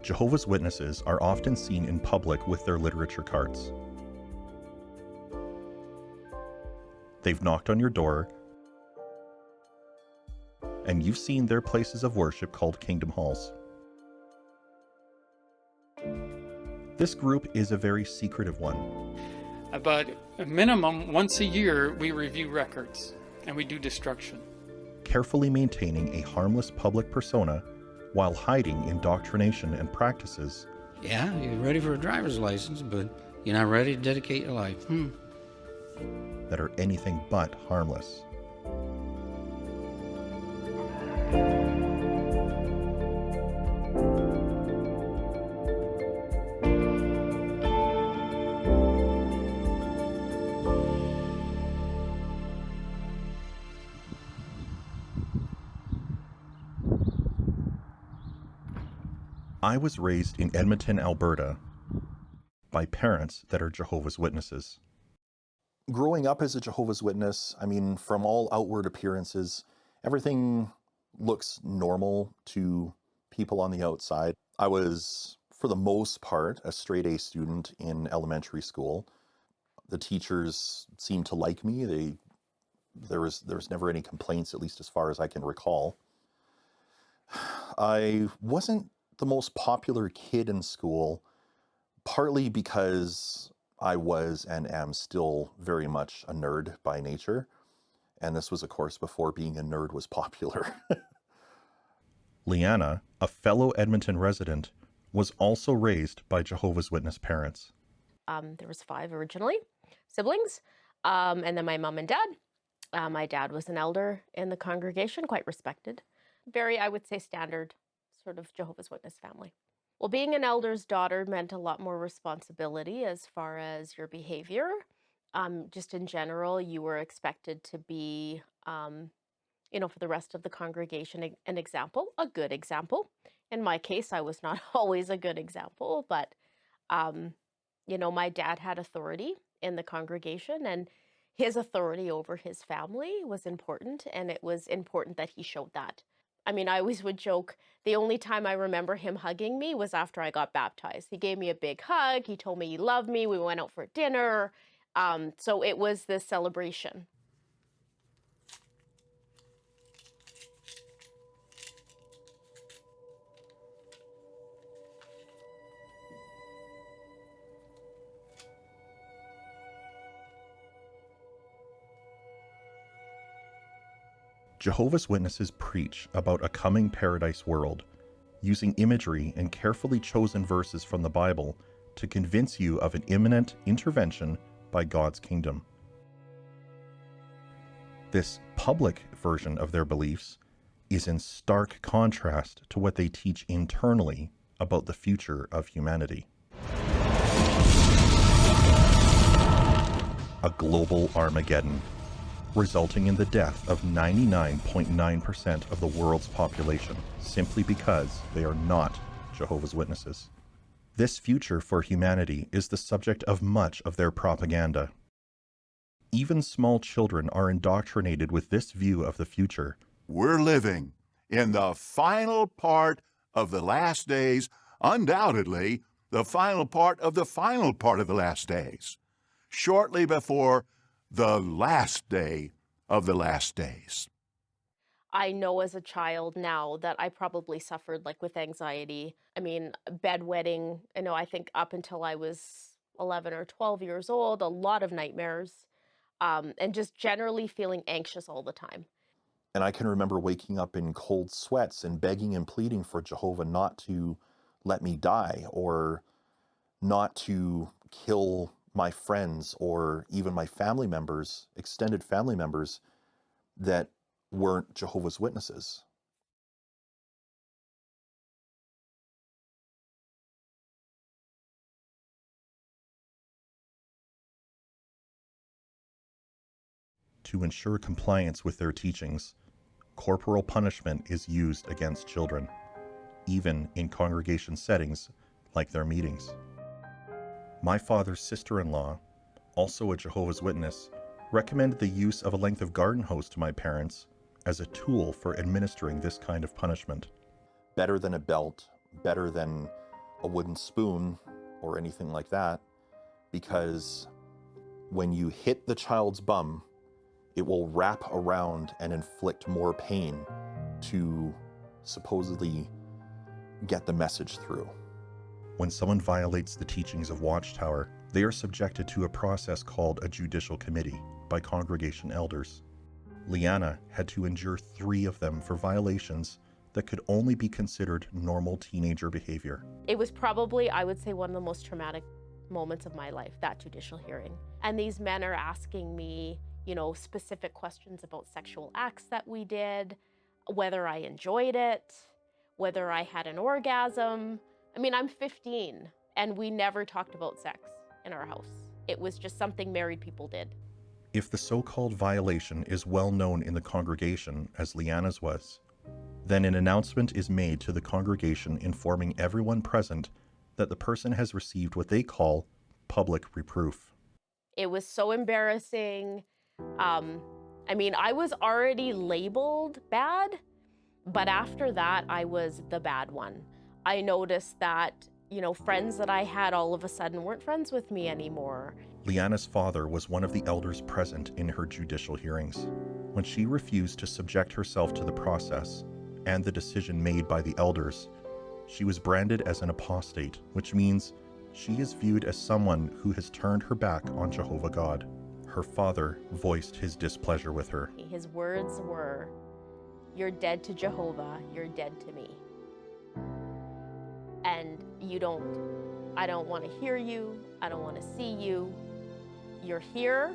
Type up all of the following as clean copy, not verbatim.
Jehovah's Witnesses are often seen in public with their literature carts. They've knocked on your door, and you've seen their places of worship called Kingdom Halls. This group is a very secretive one. About a minimum once a year, we review records and we do destruction. Carefully maintaining a harmless public persona while hiding indoctrination and practices. Yeah, you're ready for a driver's license, but you're not ready to dedicate your life. That are anything but harmless. I was raised in Edmonton, Alberta, by parents that are Jehovah's Witnesses. Growing up as a Jehovah's Witness, from all outward appearances, everything looks normal to people on the outside. I was, for the most part, a straight A student in elementary school. The teachers seemed to like me. There was never any complaints, at least as far as I can recall. I wasn't the most popular kid in school, partly because I was and am still very much a nerd by nature. And this was, of course, before being a nerd was popular. Leanna, a fellow Edmonton resident, was also raised by Jehovah's Witness parents. There was 5 originally, siblings, and then my mom and dad. My dad was an elder in the congregation, quite respected. Very, I would say, standard sort of Jehovah's Witness family. Well, being an elder's daughter meant a lot more responsibility as far as your behavior. Just in general, you were expected to be, for the rest of the congregation, an example, a good example. In my case, I was not always a good example, but, my dad had authority in the congregation, and his authority over his family was important, and it was important that he showed that. I always would joke, the only time I remember him hugging me was after I got baptized. He gave me a big hug. He told me he loved me. We went out for dinner. So it was this celebration. Jehovah's Witnesses preach about a coming paradise world, using imagery and carefully chosen verses from the Bible to convince you of an imminent intervention by God's kingdom. This public version of their beliefs is in stark contrast to what they teach internally about the future of humanity. A global Armageddon, resulting in the death of 99.9% of the world's population, simply because they are not Jehovah's Witnesses. This future for humanity is the subject of much of their propaganda. Even small children are indoctrinated with this view of the future. We're living in the final part of the last days, undoubtedly the final part of the final part of the last days, shortly before the last day of the last days. I know as a child now that I probably suffered with anxiety. Bedwetting, I think up until I was 11 or 12 years old, a lot of nightmares, and just generally feeling anxious all the time. And I can remember waking up in cold sweats and begging and pleading for Jehovah not to let me die, or not to kill my friends or even my family members, extended family members that weren't Jehovah's Witnesses. To ensure compliance with their teachings, corporal punishment is used against children, even in congregation settings like their meetings. My father's sister-in-law, also a Jehovah's Witness, recommended the use of a length of garden hose to my parents as a tool for administering this kind of punishment. Better than a belt, better than a wooden spoon or anything like that, because when you hit the child's bum, it will wrap around and inflict more pain to supposedly get the message through. When someone violates the teachings of Watchtower, they are subjected to a process called a judicial committee by congregation elders. Leanna had to endure 3 of them for violations that could only be considered normal teenager behavior. It was probably, I would say, one of the most traumatic moments of my life, that judicial hearing. And these men are asking me, specific questions about sexual acts that we did, whether I enjoyed it, whether I had an orgasm. I mean, I'm 15 and we never talked about sex in our house. It was just something married people did. If the so-called violation is well known in the congregation, as Leanna's was, then an announcement is made to the congregation informing everyone present that the person has received what they call public reproof. It was so embarrassing. I was already labeled bad, but after that, I was the bad one. I noticed that, friends that I had all of a sudden weren't friends with me anymore. Leanna's father was one of the elders present in her judicial hearings. When she refused to subject herself to the process and the decision made by the elders, she was branded as an apostate, which means she is viewed as someone who has turned her back on Jehovah God. Her father voiced his displeasure with her. His words were, "You're dead to Jehovah, you're dead to me. And I don't want to hear you, I don't want to see you. You're here,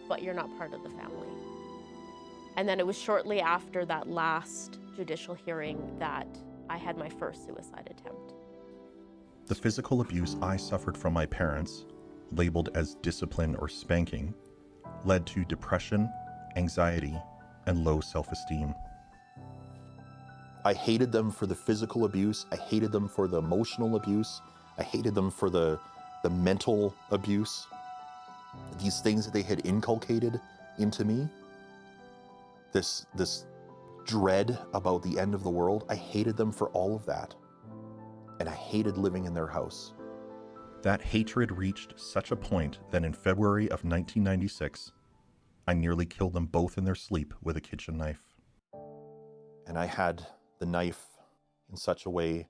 but you're not part of the family." And then it was shortly after that last judicial hearing that I had my first suicide attempt. The physical abuse I suffered from my parents, labeled as discipline or spanking, led to depression, anxiety, and low self-esteem. I hated them for the physical abuse. I hated them for the emotional abuse. I hated them for the mental abuse. These things that they had inculcated into me. This dread about the end of the world. I hated them for all of that. And I hated living in their house. That hatred reached such a point that in February of 1996, I nearly killed them both in their sleep with a kitchen knife. And I had the knife in such a way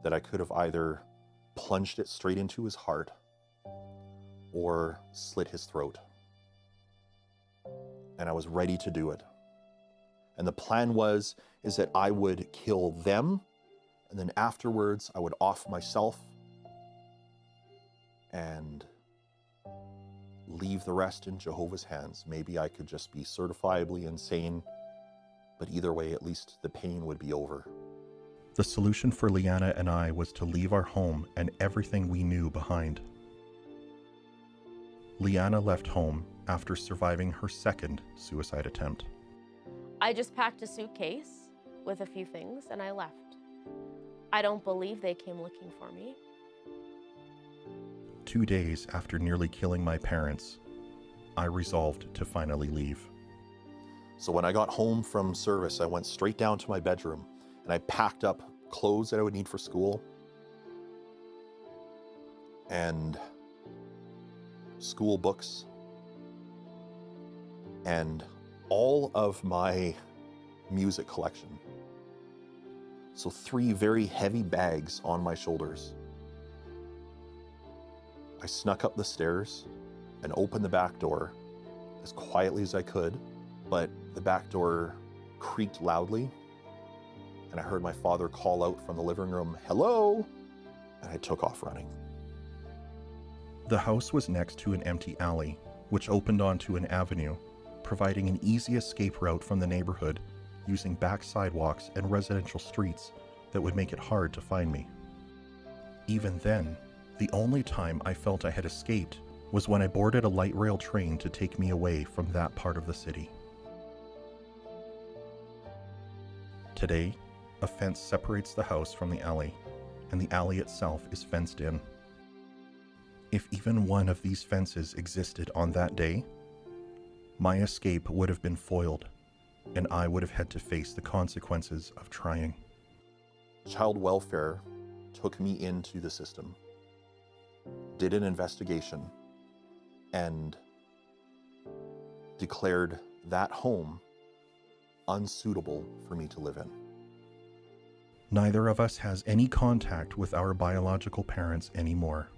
that I could have either plunged it straight into his heart or slit his throat. And I was ready to do it. And the plan is that I would kill them, and then afterwards I would off myself and leave the rest in Jehovah's hands. Maybe I could just be certifiably insane, but either way, at least the pain would be over. The solution for Leanna and I was to leave our home and everything we knew behind. Leanna left home after surviving her second suicide attempt. I just packed a suitcase with a few things and I left. I don't believe they came looking for me. 2 days after nearly killing my parents, I resolved to finally leave. So when I got home from service, I went straight down to my bedroom and I packed up clothes that I would need for school and school books and all of my music collection. So 3 very heavy bags on my shoulders. I snuck up the stairs and opened the back door as quietly as I could, but the back door creaked loudly and I heard my father call out from the living room, "Hello," and I took off running. The house was next to an empty alley, which opened onto an avenue, providing an easy escape route from the neighborhood using back sidewalks and residential streets that would make it hard to find me. Even then, the only time I felt I had escaped was when I boarded a light rail train to take me away from that part of the city. Today, a fence separates the house from the alley, and the alley itself is fenced in. If even one of these fences existed on that day, my escape would have been foiled, and I would have had to face the consequences of trying. Child welfare took me into the system, did an investigation, and declared that home unsuitable for me to live in. Neither of us has any contact with our biological parents anymore.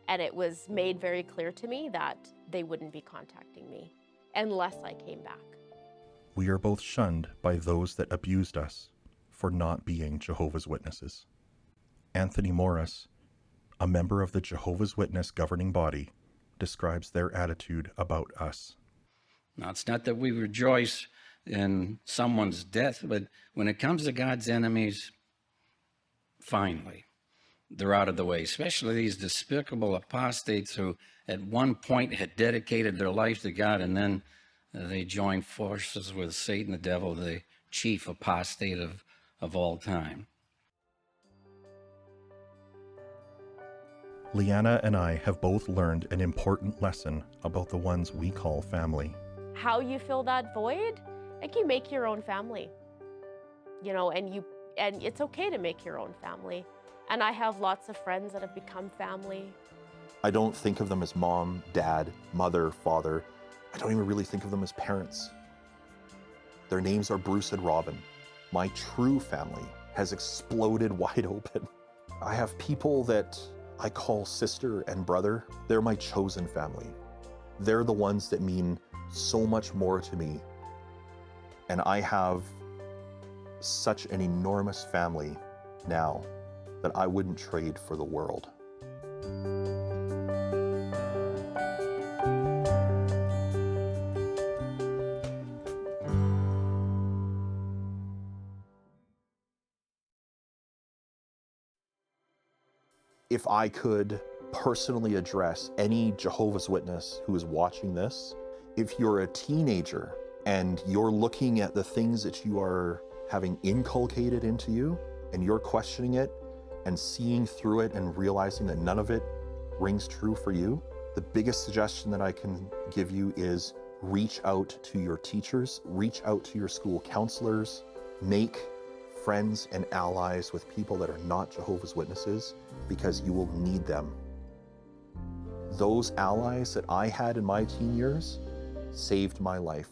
And it was made very clear to me that they wouldn't be contacting me unless I came back. We are both shunned by those that abused us for not being Jehovah's Witnesses. Anthony Morris, a member of the Jehovah's Witness governing body, describes their attitude about us. Now, it's not that we rejoice in someone's death, but when it comes to God's enemies, finally, they're out of the way, especially these despicable apostates who at one point had dedicated their life to God, and then they joined forces with Satan, the devil, the chief apostate of all time. Leanna and I have both learned an important lesson about the ones we call family. How you fill that void? Like, you make your own family, you know, and it's okay to make your own family. And I have lots of friends that have become family. I don't think of them as mom, dad, mother, father. I don't even really think of them as parents. Their names are Bruce and Robin. My true family has exploded wide open. I have people that I call sister and brother. They're my chosen family. They're the ones that mean so much more to me. And I have such an enormous family now that I wouldn't trade for the world. If I could personally address any Jehovah's Witness who is watching this, if you're a teenager and you're looking at the things that you are having inculcated into you and you're questioning it and seeing through it and realizing that none of it rings true for you, the biggest suggestion that I can give you is reach out to your teachers, reach out to your school counselors, make friends and allies with people that are not Jehovah's Witnesses, because you will need them. Those allies that I had in my teen years saved my life.